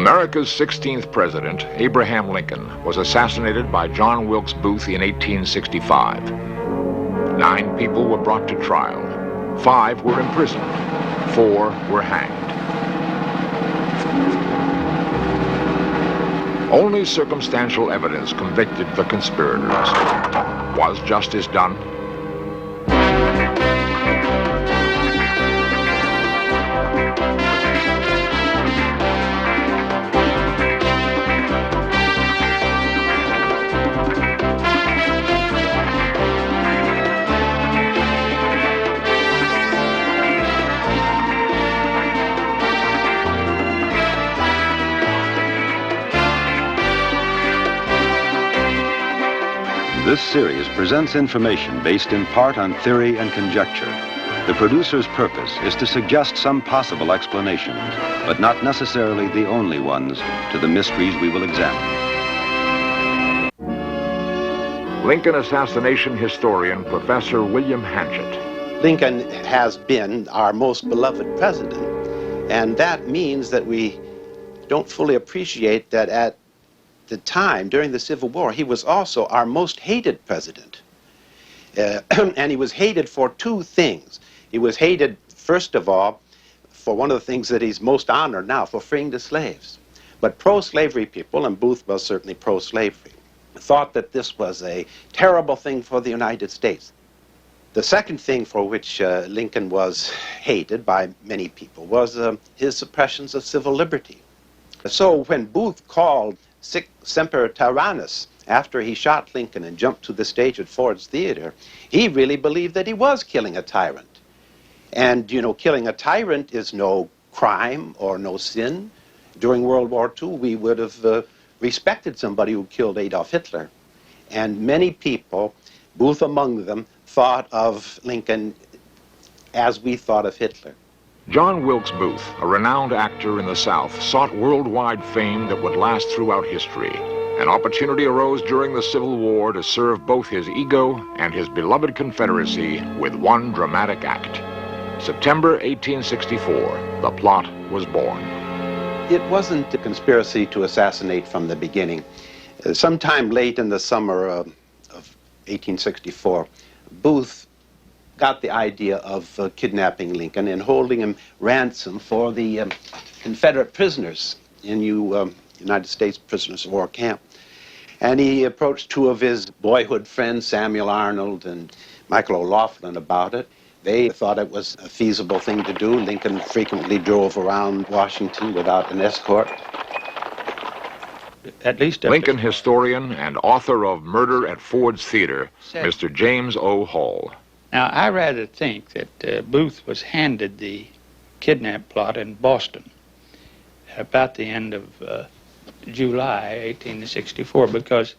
America's 16th president, Abraham Lincoln, was assassinated by John Wilkes Booth in 1865. 9 people were brought to trial. 5 were imprisoned. 4 were hanged. Only circumstantial evidence convicted the conspirators. Was justice done? This series presents information based in part on theory and conjecture. The producer's purpose is to suggest some possible explanations, but not necessarily the only ones, to the mysteries we will examine. Lincoln assassination historian Professor William Hanchett. Lincoln has been our most beloved president, and that means that we don't fully appreciate that at the time, during the Civil War, he was also our most hated president. And he was hated for 2 things. He was hated, first of all, for one of the things that he's most honored now, for freeing the slaves. But pro-slavery people, and Booth was certainly pro-slavery, thought that this was a terrible thing for the United States. The second thing for which Lincoln was hated by many people was his suppressions of civil liberty. So when Booth called Sic Semper Tyrannis after he shot Lincoln and jumped to the stage at Ford's Theater, he really believed that he was killing a tyrant. And, you know, killing a tyrant is no crime or no sin. During World War II, we would have respected somebody who killed Adolf Hitler. And many people, Booth among them, thought of Lincoln as we thought of Hitler. John Wilkes Booth, a renowned actor in the South, sought worldwide fame that would last throughout history. An opportunity arose during the Civil War to serve both his ego and his beloved Confederacy with one dramatic act. September 1864, the plot was born. It wasn't a conspiracy to assassinate from the beginning. Sometime late in the summer of 1864, Booth got the idea of kidnapping Lincoln and holding him ransom for the Confederate prisoners in United States prisoners of war camp. And he approached 2 of his boyhood friends, Samuel Arnold and Michael O'Laughlin, about it. They thought it was a feasible thing to do. Lincoln frequently drove around Washington without an escort. At least Lincoln historian and author of Murder at Ford's Theater, Mr. James O. Hall. Now, I rather think that Booth was handed the kidnap plot in Boston about the end of July 1864, because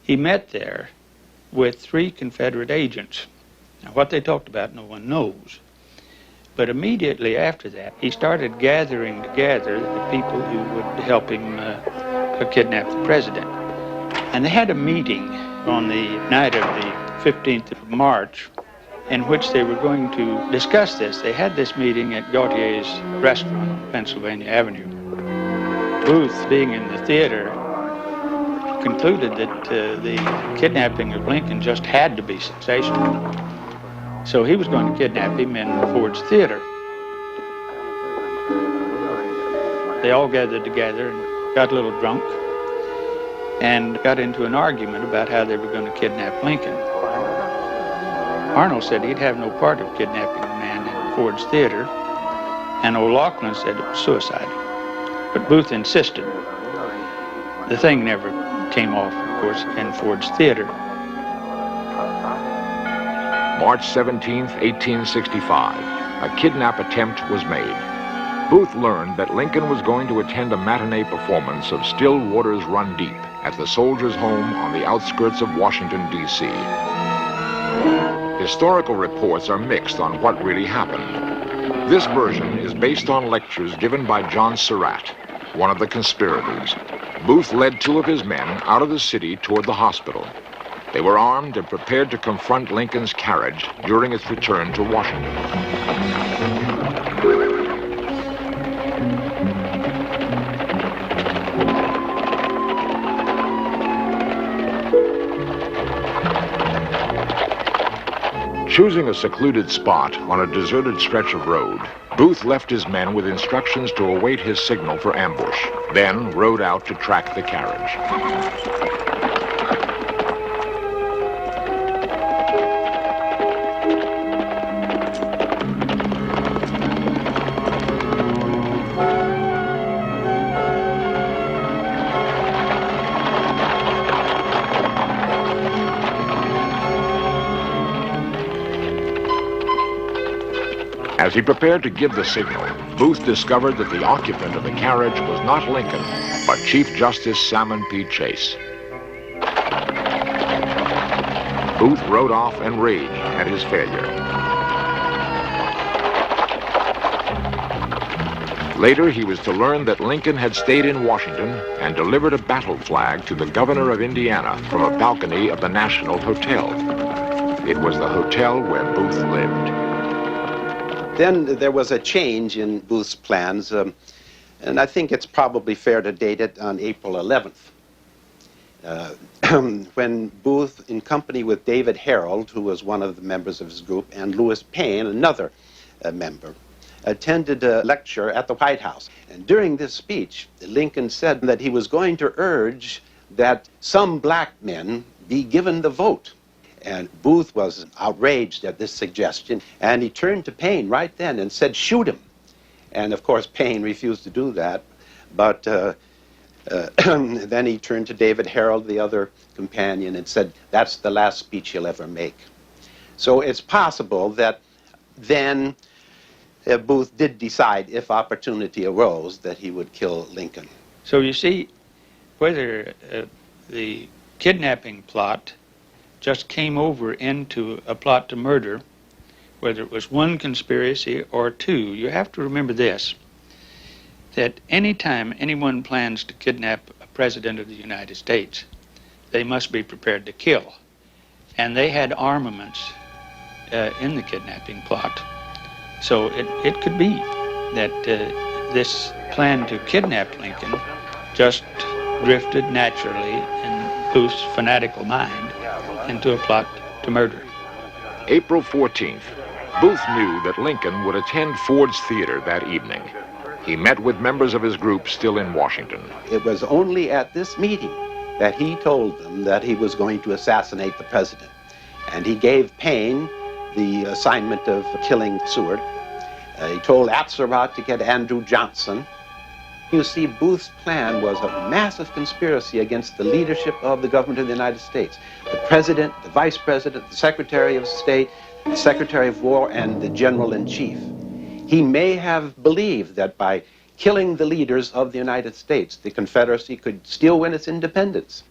he met there with 3 Confederate agents. Now, what they talked about, no one knows. But immediately after that, he started gathering together the people who would help him kidnap the president. And they had a meeting on the night of the 15th of March, in which they were going to discuss this. They had this meeting at Gautier's restaurant on Pennsylvania Avenue. Booth, being in the theater, concluded that the kidnapping of Lincoln just had to be sensational. So he was going to kidnap him in Ford's Theater. They all gathered together and got a little drunk and got into an argument about how they were going to kidnap Lincoln. Arnold said he'd have no part of kidnapping a man in Ford's Theater, and O'Laughlin said it was suicide. But Booth insisted. The thing never came off, of course, in Ford's Theater. March 17th, 1865, a kidnap attempt was made. Booth learned that Lincoln was going to attend a matinee performance of Still Waters Run Deep at the Soldiers' Home on the outskirts of Washington, D.C. Historical reports are mixed on what really happened. This version is based on lectures given by John Surratt, one of the conspirators. Booth led 2 of his men out of the city toward the hospital. They were armed and prepared to confront Lincoln's carriage during its return to Washington. Choosing a secluded spot on a deserted stretch of road, Booth left his men with instructions to await his signal for ambush, then rode out to track the carriage. As he prepared to give the signal, Booth discovered that the occupant of the carriage was not Lincoln, but Chief Justice Salmon P. Chase. Booth rode off enraged at his failure. Later, he was to learn that Lincoln had stayed in Washington and delivered a battle flag to the governor of Indiana from a balcony of the National Hotel. It was the hotel where Booth lived. Then there was a change in Booth's plans, and I think it's probably fair to date it on April 11th, when Booth, in company with David Herold, who was one of the members of his group, and Lewis Payne, another member, attended a lecture at the White House. And during this speech, Lincoln said that he was going to urge that some black men be given the vote. And Booth was outraged at this suggestion, and he turned to Payne right then and said, "Shoot him." And of course, Payne refused to do that, but then he turned to David Herold, the other companion, and said, "That's the last speech he'll ever make." So it's possible that then Booth did decide, if opportunity arose, that he would kill Lincoln. So you see, whether the kidnapping plot just came over into a plot to murder, whether it was one conspiracy or two, you have to remember this, that anytime anyone plans to kidnap a president of the United States, they must be prepared to kill. And they had armaments in the kidnapping plot. So it could be that this plan to kidnap Lincoln just drifted naturally in Booth's fanatical mind into a plot to murder. April 14th, Booth knew that Lincoln would attend Ford's Theater that evening. He met with members of his group still in Washington. It was only at this meeting that he told them that he was going to assassinate the president. And he gave Payne the assignment of killing Seward. He told Atzerodt to get Andrew Johnson. You see, Booth's plan was a massive conspiracy against the leadership of the government of the United States. The president, the vice president, the secretary of state, the secretary of war, and the general-in-chief. He may have believed that by killing the leaders of the United States, the Confederacy could still win its independence.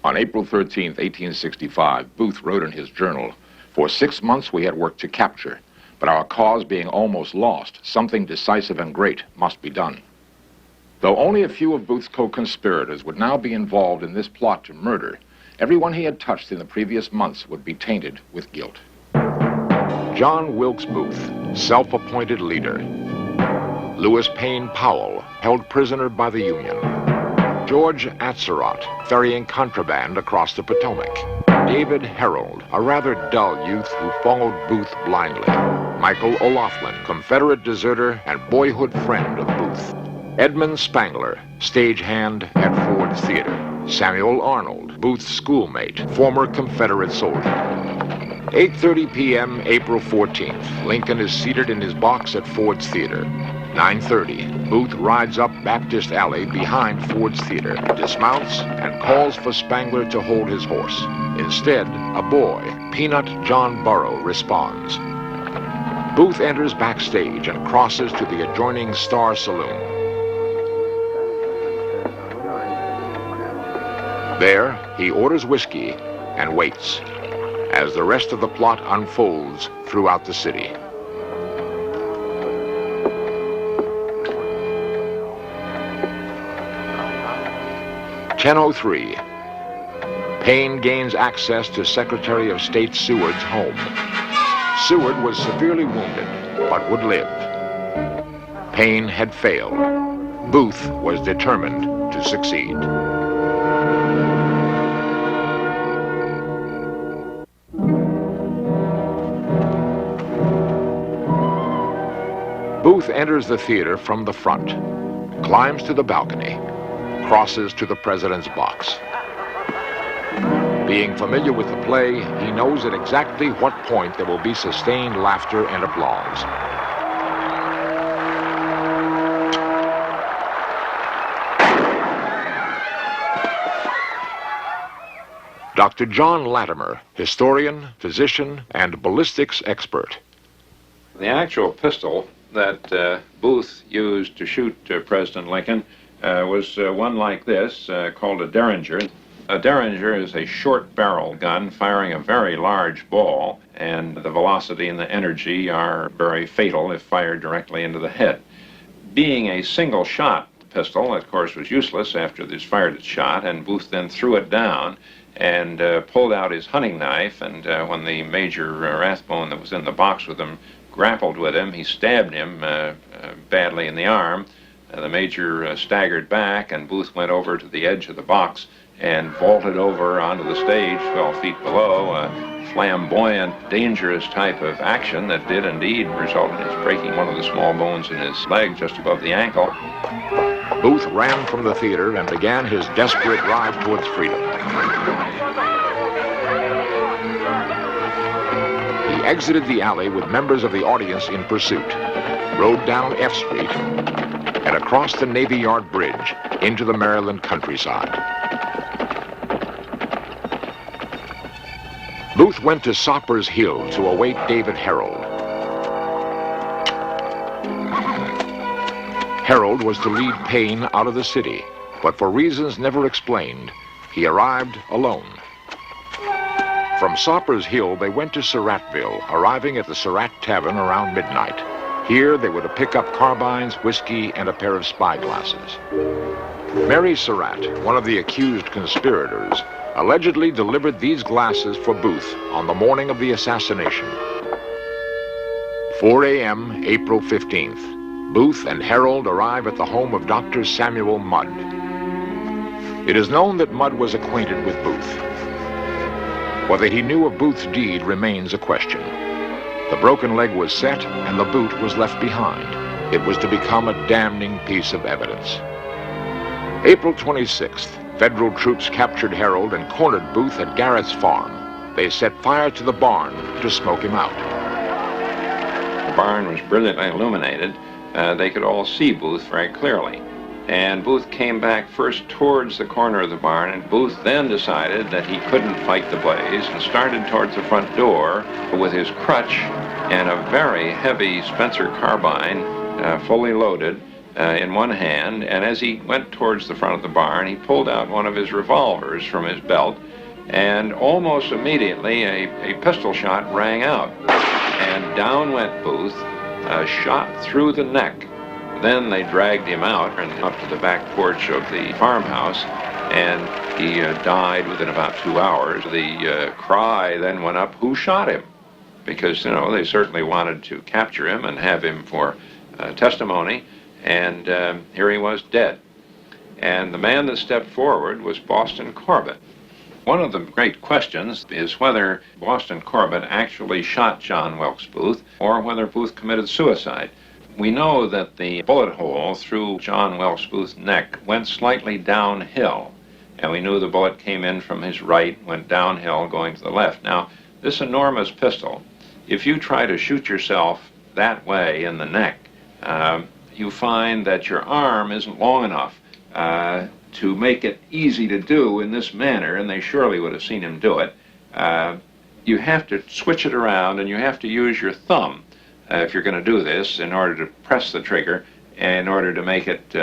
On April 13th, 1865, Booth wrote in his journal, "For 6 months we had work to capture, but our cause being almost lost, something decisive and great must be done." Though only a few of Booth's co-conspirators would now be involved in this plot to murder, everyone he had touched in the previous months would be tainted with guilt. John Wilkes Booth, self-appointed leader. Lewis Payne Powell, held prisoner by the Union. George Atzerodt, ferrying contraband across the Potomac. David Herold, a rather dull youth who followed Booth blindly. Michael O'Laughlin, Confederate deserter and boyhood friend of Booth. Edmund Spangler, stagehand at Ford's Theater. Samuel Arnold, Booth's schoolmate, former Confederate soldier. 8:30 p.m., April 14th. Lincoln is seated in his box at Ford's Theater. 9:30, Booth rides up Baptist Alley behind Ford's Theater, dismounts, and calls for Spangler to hold his horse. Instead, a boy, Peanut John Burrow, responds. Booth enters backstage and crosses to the adjoining Star Saloon. There, he orders whiskey and waits as the rest of the plot unfolds throughout the city. "10:03. Payne gains access to Secretary of State Seward's home. Seward was severely wounded, but would live. Payne had failed. Booth was determined to succeed. Booth enters the theater from the front, climbs to the balcony, crosses to the president's box. Being familiar with the play, he knows at exactly what point there will be sustained laughter and applause. Dr. John Latimer, historian, physician, and ballistics expert. The actual pistol that Booth used to shoot President Lincoln was one like this, called a Derringer. A Derringer is a short barrel gun firing a very large ball, and the velocity and the energy are very fatal if fired directly into the head. Being a single shot pistol, of course, was useless after this fired its shot, and Booth then threw it down and pulled out his hunting knife, and when the Major Rathbone that was in the box with him grappled with him, he stabbed him badly in the arm. The Major staggered back, and Booth went over to the edge of the box and vaulted over onto the stage 12 feet below, a flamboyant, dangerous type of action that did indeed result in his breaking one of the small bones in his leg just above the ankle. Booth ran from the theater and began his desperate ride towards freedom. He exited the alley with members of the audience in pursuit, rode down F Street, and across the Navy Yard Bridge into the Maryland countryside. Booth went to Soppers Hill to await David Herold. Herold was to lead Payne out of the city, but for reasons never explained, he arrived alone. From Soppers Hill, they went to Surrattville, arriving at the Surratt Tavern around midnight. Here, they were to pick up carbines, whiskey, and a pair of spyglasses. Mary Surratt, one of the accused conspirators, allegedly delivered these glasses for Booth on the morning of the assassination. 4 a.m., April 15th. Booth and Herold arrive at the home of Dr. Samuel Mudd. It is known that Mudd was acquainted with Booth. Whether he knew of Booth's deed remains a question. The broken leg was set and the boot was left behind. It was to become a damning piece of evidence. April 26th, federal troops captured Herold and cornered Booth at Garrett's farm. They set fire to the barn to smoke him out. The barn was brilliantly illuminated. They could all see Booth very clearly. And Booth came back first towards the corner of the barn, and Booth then decided that he couldn't fight the blaze and started towards the front door with his crutch and a very heavy Spencer carbine, fully loaded, in one hand. And as he went towards the front of the barn, he pulled out one of his revolvers from his belt, and almost immediately a pistol shot rang out. And down went Booth, shot through the neck. Then they dragged him out and up to the back porch of the farmhouse, and he died within about 2 hours. The cry then went up, "Who shot him?" Because, they certainly wanted to capture him and have him for testimony, and here he was dead. And the man that stepped forward was Boston Corbett. One of the great questions is whether Boston Corbett actually shot John Wilkes Booth or whether Booth committed suicide. We know that the bullet hole through John Wilkes Booth's neck went slightly downhill, and we knew the bullet came in from his right, went downhill, going to the left. Now, this enormous pistol, if you try to shoot yourself that way in the neck, you find that your arm isn't long enough to make it easy to do in this manner, and they surely would have seen him do it. You have to switch it around, and you have to use your thumb if you're going to do this in order to press the trigger, in order to make it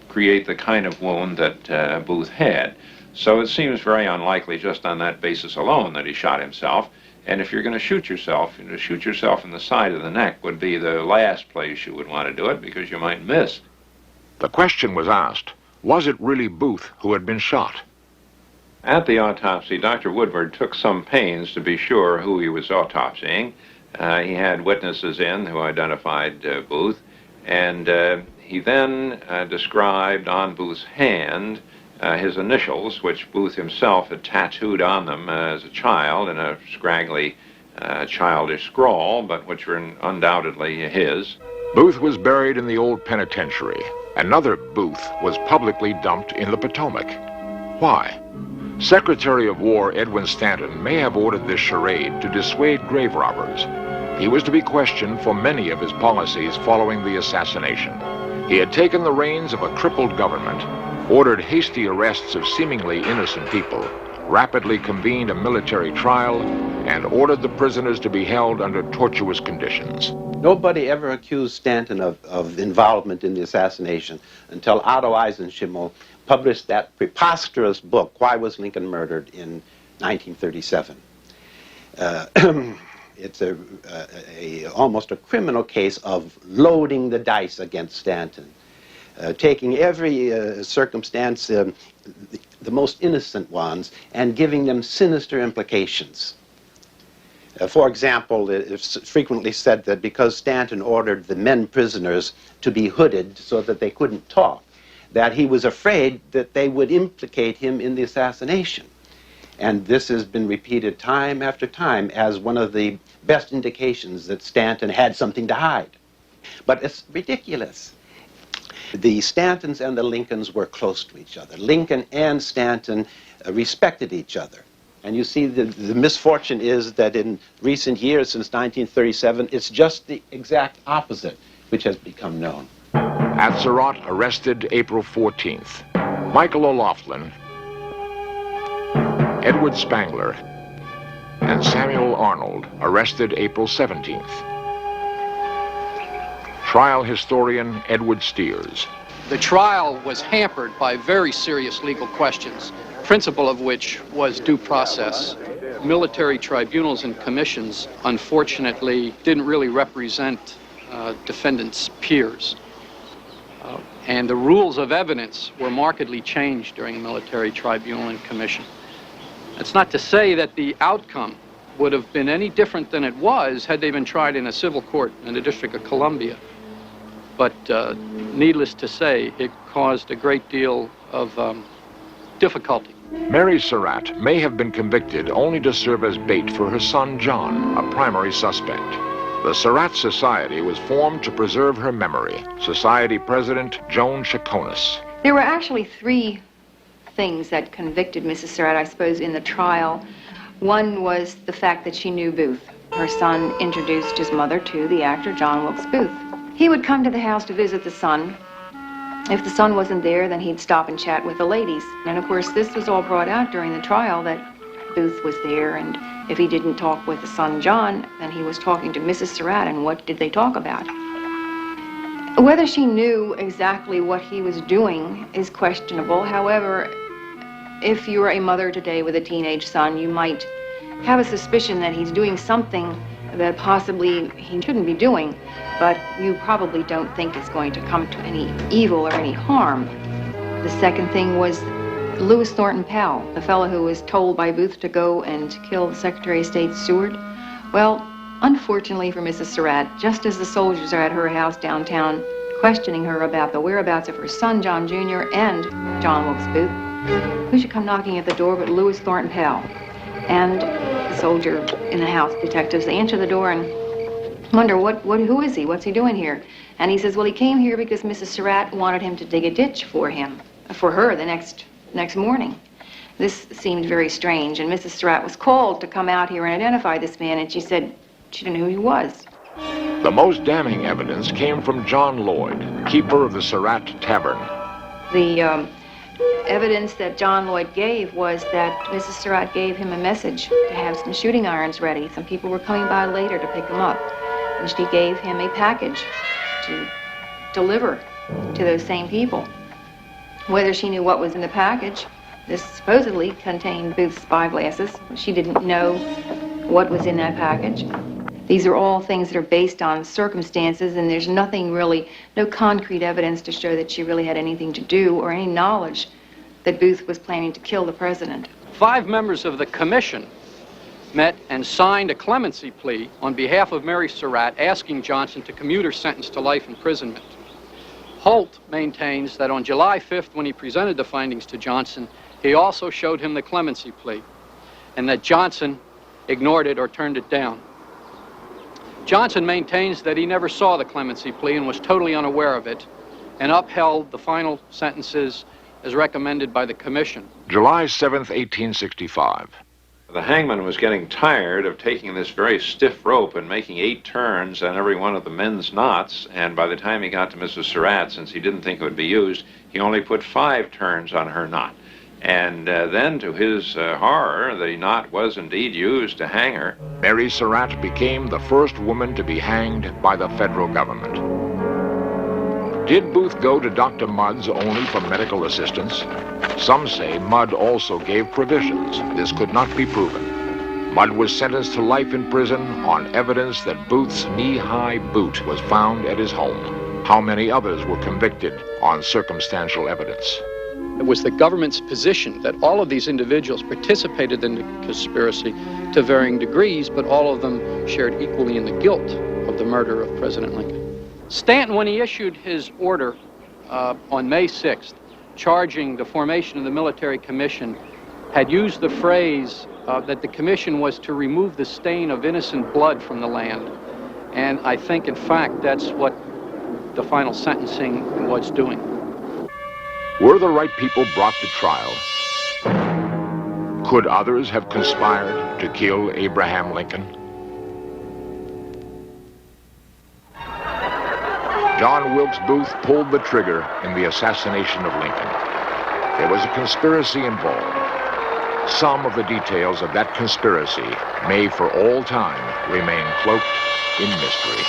create the kind of wound that Booth had. So it seems very unlikely just on that basis alone that he shot himself. And if you're going to shoot yourself in the side of the neck would be the last place you would want to do it, because you might miss. The question was asked, was it really Booth who had been shot? At the autopsy, Dr. Woodward took some pains to be sure who he was autopsying. He had witnesses in who identified Booth, and he then described on Booth's hand his initials, which Booth himself had tattooed on them as a child in a scraggly, childish scrawl, but which were undoubtedly his. Booth was buried in the old penitentiary. Another Booth was publicly dumped in the Potomac. Why? Secretary of War Edwin Stanton may have ordered this charade to dissuade grave robbers. He was to be questioned for many of his policies following the assassination. He had taken the reins of a crippled government, ordered hasty arrests of seemingly innocent people, rapidly convened a military trial, and ordered the prisoners to be held under tortuous conditions. Nobody ever accused Stanton of involvement in the assassination until Otto Eisenschimmel published that preposterous book, Why Was Lincoln Murdered, in 1937. It's almost a criminal case of loading the dice against Stanton, taking every circumstance, the most innocent ones, and giving them sinister implications. For example, it's frequently said that because Stanton ordered the men prisoners to be hooded so that they couldn't talk, that he was afraid that they would implicate him in the assassination. And this has been repeated time after time as one of the best indications that Stanton had something to hide. But it's ridiculous. The Stantons and the Lincolns were close to each other. Lincoln and Stanton respected each other. And you see, the misfortune is that in recent years, since 1937, it's just the exact opposite which has become known. Atzerodt arrested April 14th. Michael O'Loughlin, Edward Spangler, and Samuel Arnold arrested April 17th. Trial historian Edward Steers. The trial was hampered by very serious legal questions, principal of which was due process. Military tribunals and commissions, unfortunately, didn't really represent defendants' peers. And the rules of evidence were markedly changed during military tribunal and commission. That's not to say that the outcome would have been any different than it was had they been tried in a civil court in the District of Columbia. But needless to say, it caused a great deal of difficulty. Mary Surratt may have been convicted only to serve as bait for her son John, a primary suspect. The Surratt Society was formed to preserve her memory. Society President Joan Chaconis. There were actually three things that convicted Mrs. Surratt, I suppose, in the trial. One was the fact that she knew Booth. Her son introduced his mother to the actor John Wilkes Booth. He would come to the house to visit the son. If the son wasn't there, then he'd stop and chat with the ladies. And of course, this was all brought out during the trial that Booth was there, and if he didn't talk with the son John, then he was talking to Mrs. Surratt, and what did they talk about? Whether she knew exactly what he was doing is questionable. However, if you're a mother today with a teenage son, you might have a suspicion that he's doing something that possibly he shouldn't be doing, but you probably don't think it's going to come to any evil or any harm. The second thing was Lewis Thornton Powell, the fellow who was told by Booth to go and kill the Secretary of State Seward. Well, unfortunately for Mrs. Surratt, just as the soldiers are at her house downtown questioning her about the whereabouts of her son, John Jr., and John Wilkes Booth, who should come knocking at the door but Lewis Thornton Powell? And the soldier in the house, detectives, they answer the door and wonder, who is he? What's he doing here? And he says, well, he came here because Mrs. Surratt wanted him to dig a ditch for her the next morning. This seemed very strange, and Mrs. Surratt was called to come out here and identify this man, and she said she didn't know who he was. The most damning evidence came from John Lloyd, keeper of the Surratt Tavern. The evidence that John Lloyd gave was that Mrs. Surratt gave him a message to have some shooting irons ready. Some people were coming by later to pick them up, and she gave him a package to deliver to those same people. Whether she knew what was in the package, this supposedly contained Booth's spyglasses. She didn't know what was in that package. These are all things that are based on circumstances, and there's nothing really, no concrete evidence to show that she really had anything to do or any knowledge that Booth was planning to kill the president. 5 members of the commission met and signed a clemency plea on behalf of Mary Surratt, asking Johnson to commute her sentence to life imprisonment. Holt maintains that on July 5th, when he presented the findings to Johnson, he also showed him the clemency plea, and that Johnson ignored it or turned it down. Johnson maintains that he never saw the clemency plea and was totally unaware of it, and upheld the final sentences as recommended by the commission. July 7th, 1865. The hangman was getting tired of taking this very stiff rope and making 8 turns on every one of the men's knots, and by the time he got to Mrs. Surratt, since he didn't think it would be used, he only put 5 turns on her knot. And then, to his horror, the knot was indeed used to hang her. Mary Surratt became the first woman to be hanged by the federal government. Did Booth go to Dr. Mudd's only for medical assistance? Some say Mudd also gave provisions. This could not be proven. Mudd was sentenced to life in prison on evidence that Booth's knee-high boot was found at his home. How many others were convicted on circumstantial evidence? It was the government's position that all of these individuals participated in the conspiracy to varying degrees, but all of them shared equally in the guilt of the murder of President Lincoln. Stanton, when he issued his order on May 6th, charging the formation of the military commission, had used the phrase that the commission was to remove the stain of innocent blood from the land. And I think, in fact, that's what the final sentencing was doing. Were the right people brought to trial? Could others have conspired to kill Abraham Lincoln? John Wilkes Booth pulled the trigger in the assassination of Lincoln. There was a conspiracy involved. Some of the details of that conspiracy may for all time remain cloaked in mystery.